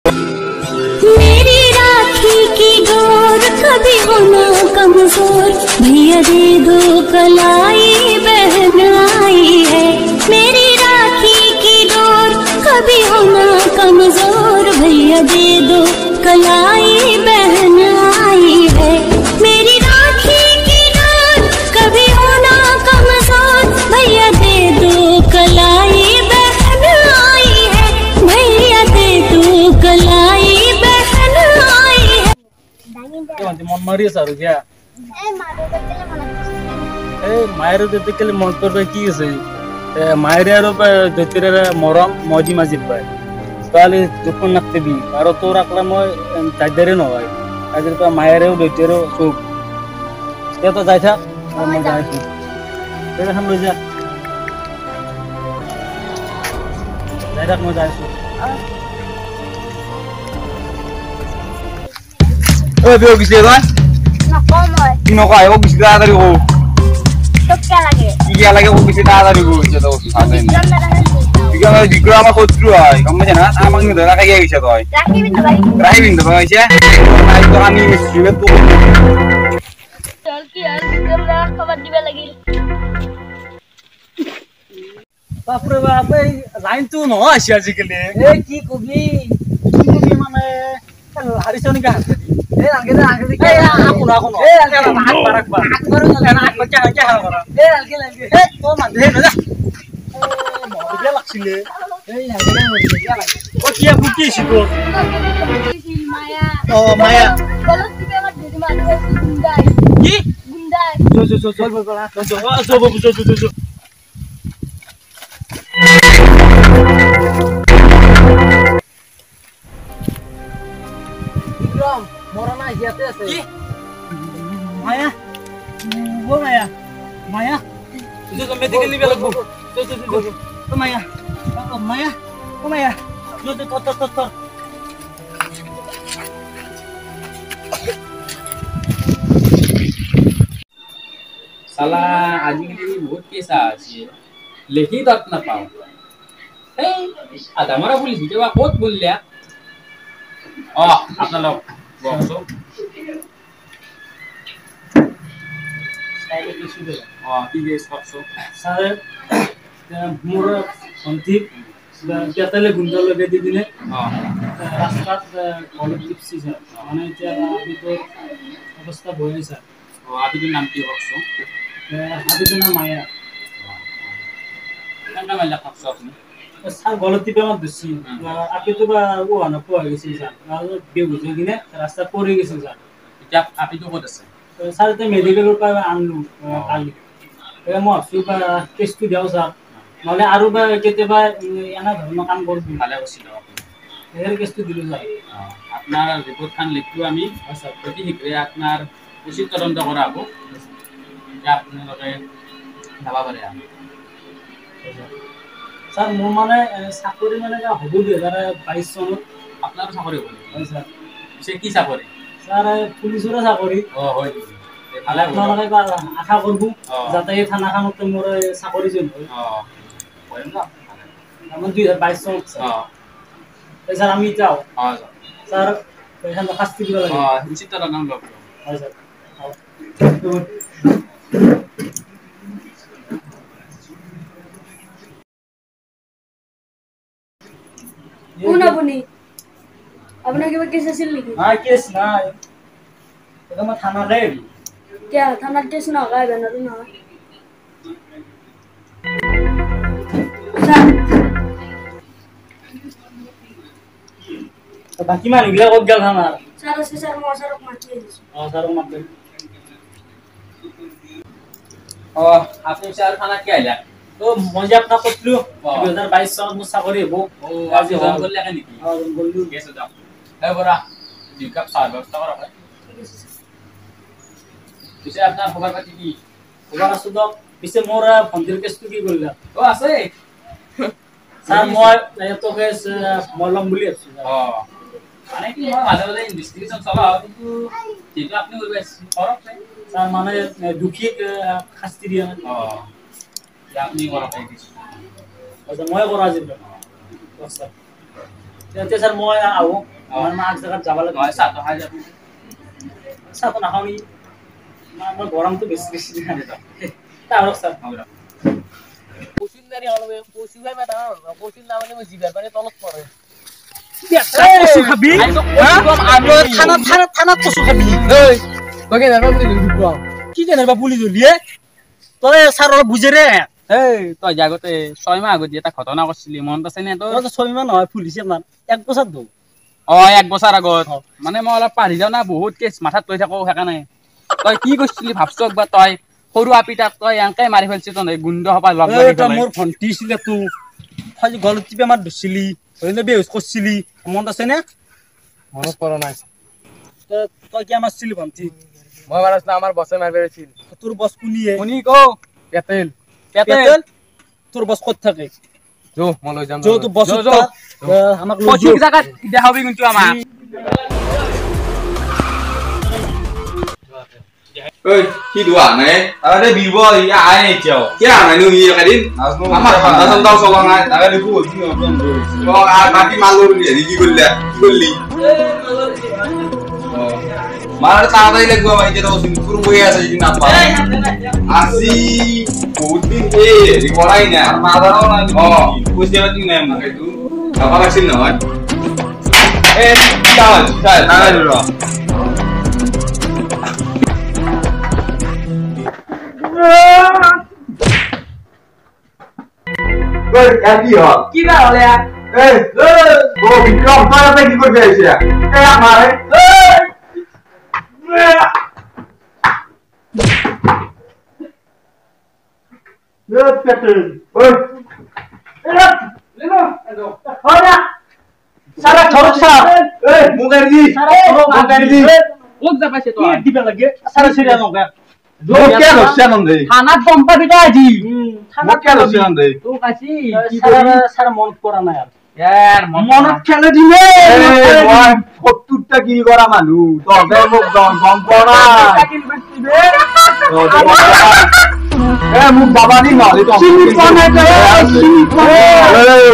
मेरी राखी की डोर कभी होना कमजोर, भैया दे दो कलाई बहन आई है। मेरी राखी की डोर कभी होना कमजोर, भैया दे दो कलाई बहन आई है। मेरी राखी की डोर कभी होना कमजोर, भैया दे दो कलाई बहन आई है। भैया दे दो कलाई मन मारी सारू क्या मायर देखले मन पर की मायर दैतिर मरम मजी माजिर पाए ताले दुख नाकतेबी और तो राखला मैं ताजरे नय ताजर पर मायरेও दैतिरो सुख ते तो जाय था मैं जाय छी ते हम ले जा जाय राख मैं जाय छी ओए बेओ किसे भाई ना कौन है दिनो का वो किसी दादा रे को तो क्या लगे वो किसी दादा रे को itu tuh ada ini jika mau di gua mah kotru ay kamu jangan amang itu lah kayak gitu tuh rahi bintu bang sih nah itu kami juga tuh चल की यार जरा कबड्डी में लगी बाप रे बाप लाइन तो न आसी आजिकले की कबि माने हारिसनि का आगे aku हाथ बारक बार हाथ बच्चा क्या हाल करा तो मान दे ना मोर लागसिले ओ किया बुकी सिको माया माया गलत की मत दे मानो गुंडा की गुंडा जो बोला जो Morana hiate ase. Maya. Wo Maya. Maya. Itu to medical level lagbo. To Maya. Maya. O Maya. Yo to. साला आजिकली बहुत केस আছে लेखी तक ना पाओ ए आता मला पुलिस तेव्हा कोत बोलल्या আপনার লোক বংশো सारे किसी दे কি কেস করছো सारे मोर संदीप কেতালে গুন্ডা লগে দি দিনে রাস্তাত কলেজ টিপছি স্যার মানে এটা ভিতর অবস্থা বই স্যার আবিদের নাম কি করছো আবিদের নাম মায়া কেমন মাইলা করছো আপনি স্যার গলতি পেমা দিছি আপনি তো বা ও না পড়ে গেছি স্যার আর বেগুজে কিনে রাস্তা পড়ে গেছি স্যার এটা আপনি তো কত আছে স্যার তো মেডিকেলের পা আনলু কালি মই সুপা টেস্ট দিও স্যার মানে আৰু বা কেতেবা এনা ধৰণৰ কাম কৰবি ভালে আছিল এর কেসটো দিলু স্যার আপনার রিপোর্ট খান লিখলো আমি স্যার প্রতি হিকরে আপনার উচিত তদন্ত করা হবো যা আপনারা ভাবা পারে স্যার মোৰ মানে চাকৰি মানে হ'ব 2022 চনত আপনাৰ চাকৰি হবো হয় স্যাৰ সে কি চাকৰি স্যাৰ পুলিচৰ চাকৰি হয় ভালে আপোনালোকে আশা কৰবো যাতে এই থানাখনত মোৰ চাকৰি জইন হয় হয় না আমাৰ 2022 চনত স্যার আমি যাও স্যার এখান শাস্তি দিব লাগে উচিত তদন্ত লগ হয় স্যার আপনি আপনার কি কেস আছে নাকি না কেস নাই এটা মই থানা গাই কে থানার কেস না গায় না না বাকি মানুহবিলাক ক'ত গেল থানা স্যার আছে স্যার মশারক মাতিয়ে দিছে স্যার মাতে আপনি স্যার খানা কি আইলা তো মই যে আপোনাক কৈছিলো 2022 চনত মোৰ চাকৰি হ'ব আজি জয়েন করলে নাকি বললু গেছে যাও বড়া দুই কাপ চা ব্যবস্থা করা হয় পিছে আপনার খবর পাতি কি খবৰ আছো দক পিছে মোৰ ভন্টিৰ কেছটো কি কৰিলা আছে স্যার মই এত কেছ মলম বুলি আছো মানে কি মই মাঝে মাঝে ইনভেস্টিগেশন চলাও কিন্তু যেটা আপনি করবে ফরক নাই স্যার মানে দুখী শাস্তি দিয়া না আপনি করা পাই কিছু আচ্ছা মই কৰা আজি স্যাৰ এতিয়া ছাৰ মই আহো আমাৰ মাক জাগাত যাব লাগে নহয় চাহটো খাই যাবি চাহটো নাখাওঁ নেকি আমাৰ গৰমটো বেছি বেছি তাৰক ছাৰ পচুন্দাৰী হ'লে পচু খাই মই ডাঙৰ পচুন নামানে মই জিভাৰ পানী তলত পৰে কচু খাবি থানাত কচু খাবি তই কেনেকুৱা বুলি ধৰিব কি কেনেবা পুলি জ্বলিয়ে তই ছাৰ অলপ বুজে ৰে এই তই আগতে 6 মাহ আগত এটা ঘটনা কৰিছিলি মনত আছে নে তোৰ 6 মাহ নহয় ফুলিছে আপোনাৰ 1 বছৰ ধৰি এক বছৰ আগত মানে মই অলপ পাহৰি যাওঁ না বহুত কেছ মাথাত লৈ থাকো সেইকাৰণে তই কি কৈছিলি ভাবছ একবাৰ তই সৰু আপিতাক তই এংকে মাৰি ফেলছি তই গুণ্ড হবা লগ লাগি তই মোৰ ভণ্টি ছিলে তো খালি গলত টিপে আমাৰ ধৰছিলি হয়নে বেহুচ কৰিছিলি মনত আছে নে মনত পৰা নাই তই কি আমাৰ ছিলি ভণ্টি মই মাৰছ না আমাৰ বছে মাৰি পেলাইছিল তোৰ বছ কোনিয়ে শুনি কও পেটেল পেটেল তোৰ বছ ক'ত থাকে যো মই লৈ যাম যো তো বছ আমাক লৈ সঠিক জায়গাত দেখাবি কিন্তু আমাক ঐ কি দোয়া নাই আরে বিব ইয়া আয় নাই চাও কে আনাই নো ইয়া কাদিন আমার ঠান্ডা ঠান্ডা চলা নাই তাকে দেখো কি নতুন তো আর বাকি মালুর নিয়ে কি করলি মার তাড়াতাড়ি লাগবে ভাই যেটা সিনপুর বই আছে যদি না পাও আসি বহুত দিন রিকলাই না আর মাদারও না বুঝতে পারছিস না আমাকে তুই বাবা লাগছিস না হয় চল তাড়াতাড়ি র Oi, aqui ó. কি না হলে Ei, ô Vikram, para até que coisa é essa? É a mãe. Ei, Peter. Oi. Olha! Sara thorok sa! Ei, Mugarji. Sara thorok Mugarji. ওক যা পাইছে কি তই দিবে লাগে Sara Syria Naga Lo que é você não dei? থানাত গম পাবি তই আজি Lo que é você não dei? তোক আজি কি Sara মনত কৰা নাই আৰ ইয়াৰ মনত খেলে দিলে Ei, মই 70টা কিল কৰা মানুহ তবে মোক গম পৰা এ মোক বাবা দি নহলি তো চিনি পোৱা নাই চিনি পোৱা এই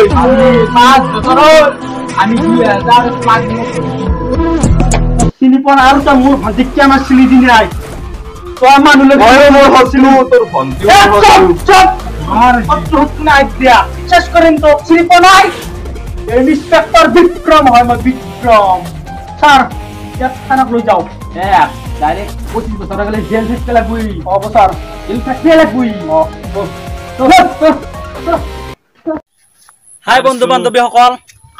5 বছৰত আমি 2005 চিনি পোৱা নাই আৰু তই মোৰ ভণ্টিক কিয় মাৰছিলি দিনে আই তই মানুহলৈ মই হছিলো তোৰ ভন্টি নাই দিয়া চেষ্টা কৰিম তো চিনি পোৱা নাই এই ইন্সপেক্টৰ বিক্ৰম হয় মই বিক্ৰম ছাৰ ইয়াত থানাক লৈ যাওঁ ডাইৰেক্ট 25 বছৰ গলে জেল থাকিব লাগবই হ'ব ছাৰ জেল থাকিব লাগবই হাই বন্ধু বান্ধৱীসকল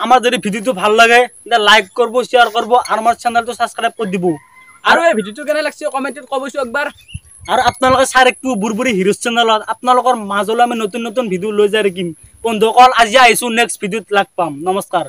আমাৰ যদি ভিডিওটো ভাল লাগে তেতিয়া লাইক কৰিব শেয়াৰ কৰিব আৰু আমাৰ চেনেলটো সাবস্ক্ৰাইব কৰি দিব আৰু এই ভিডিওটো কেনে লাগছে কমেন্টত কবছো একবাৰ আৰু আপোনালোকে চাই একটু বুৰবুৰী হিৰোজ চেনেলত আপোনালোকৰ মাজলৈ আমি নতুন নতুন ভিডিও লৈ যাই থাকিম বন্ধুসকল আজি আহিছো নেক্সট ভিডিওত লগ পাম নমস্কাৰ